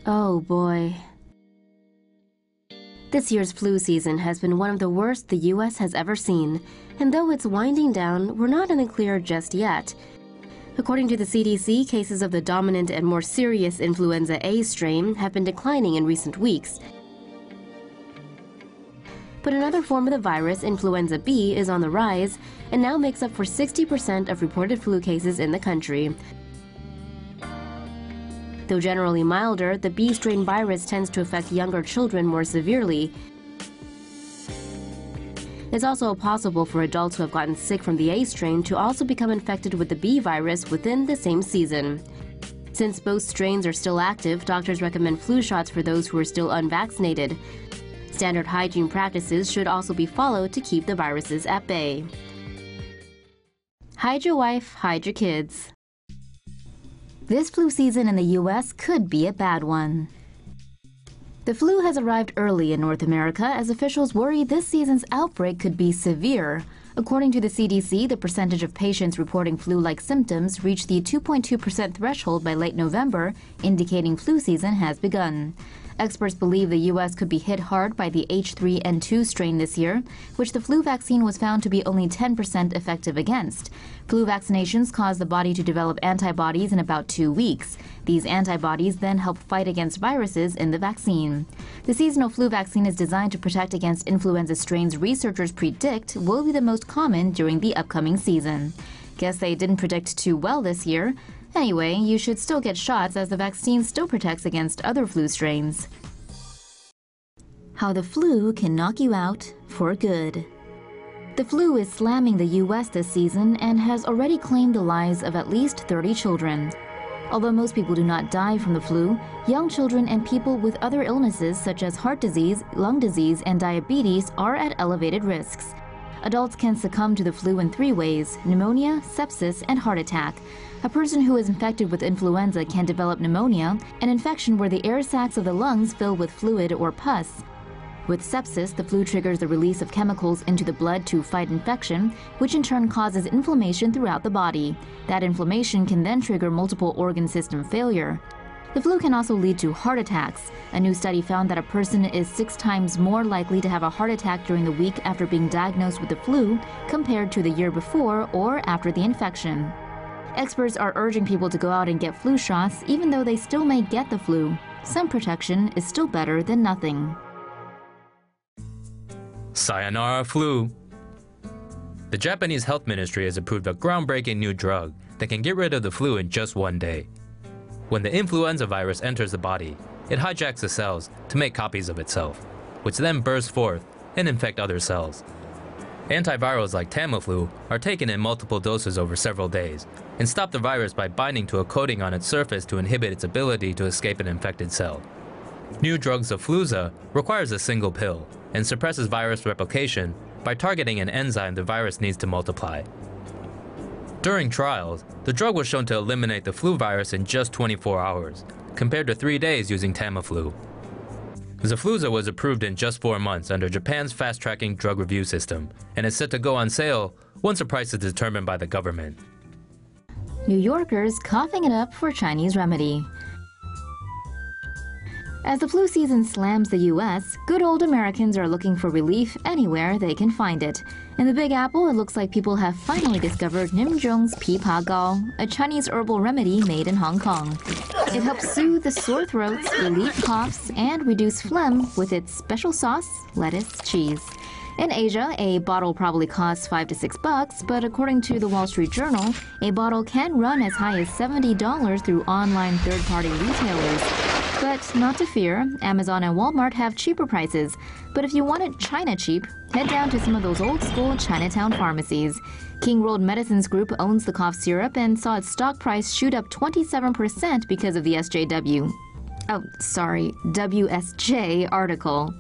Oh boy. This year's flu season has been one of the worst the U.S. has ever seen, and though it's winding down, we're not in the clear just yet. According to the CDC, cases of the dominant and more serious Influenza-A strain have been declining in recent weeks. But another form of the virus, Influenza-B, is on the rise and now makes up for 60% of reported flu cases in the country. Though generally milder, the B strain virus tends to affect younger children more severely. It's also possible for adults who have gotten sick from the A strain to also become infected with the B virus within the same season. Since both strains are still active, doctors recommend flu shots for those who are still unvaccinated. Standard hygiene practices should also be followed to keep the viruses at bay. Hide your wife, hide your kids. This flu season in the U.S. could be a bad one. The flu has arrived early in North America as officials worry this season's outbreak could be severe. According to the CDC, the percentage of patients reporting flu-like symptoms reached the 2.2% threshold by late November, indicating flu season has begun. Experts believe the U.S. could be hit hard by the H3N2 strain this year, which the flu vaccine was found to be only 10% effective against. Flu vaccinations cause the body to develop antibodies in about 2 weeks. These antibodies then help fight against viruses in the vaccine. The seasonal flu vaccine is designed to protect against influenza strains researchers predict will be the most common during the upcoming season. Guess they didn't predict too well this year. Anyway, you should still get shots as the vaccine still protects against other flu strains. How the flu can knock you out for good. The flu is slamming the U.S. this season and has already claimed the lives of at least 30 children. Although most people do not die from the flu, young children and people with other illnesses such as heart disease, lung disease, and diabetes are at elevated risks. Adults can succumb to the flu in 3 ways: pneumonia, sepsis, and heart attack. A person who is infected with influenza can develop pneumonia, an infection where the air sacs of the lungs fill with fluid or pus. With sepsis, the flu triggers the release of chemicals into the blood to fight infection, which in turn causes inflammation throughout the body. That inflammation can then trigger multiple organ system failure. The flu can also lead to heart attacks. A new study found that a person is 6 times more likely to have a heart attack during the week after being diagnosed with the flu compared to the year before or after the infection. Experts are urging people to go out and get flu shots even though they still may get the flu. Some protection is still better than nothing. Sayonara flu. The Japanese Health Ministry has approved a groundbreaking new drug that can get rid of the flu in just 1 day. When the influenza virus enters the body, it hijacks the cells to make copies of itself, which then burst forth and infect other cells. Antivirals like Tamiflu are taken in multiple doses over several days and stop the virus by binding to a coating on its surface to inhibit its ability to escape an infected cell. New drug Influenza requires a single pill and suppresses virus replication by targeting an enzyme the virus needs to multiply. During trials, the drug was shown to eliminate the flu virus in just 24 hours, compared to 3 days using Tamiflu. Influenza was approved in just 4 months under Japan's fast-tracking drug review system and is set to go on sale once a price is determined by the government. New Yorkers coughing it up for Chinese remedy. As the flu season slams the U.S., good old Americans are looking for relief anywhere they can find it. In the Big Apple, it looks like people have finally discovered Nimzhong's Pi Pa Gao, a Chinese herbal remedy made in Hong Kong. It helps soothe the sore throats, relieve coughs, and reduce phlegm with its special sauce, lettuce, cheese. In Asia, a bottle probably costs $5 to $6, but according to the Wall Street Journal, a bottle can run as high as $70 through online third-party retailers. But not to fear, Amazon and Walmart have cheaper prices. But if you want it China cheap, head down to some of those old-school Chinatown pharmacies. King World Medicines Group owns the cough syrup and saw its stock price shoot up 27% because of the WSJ article.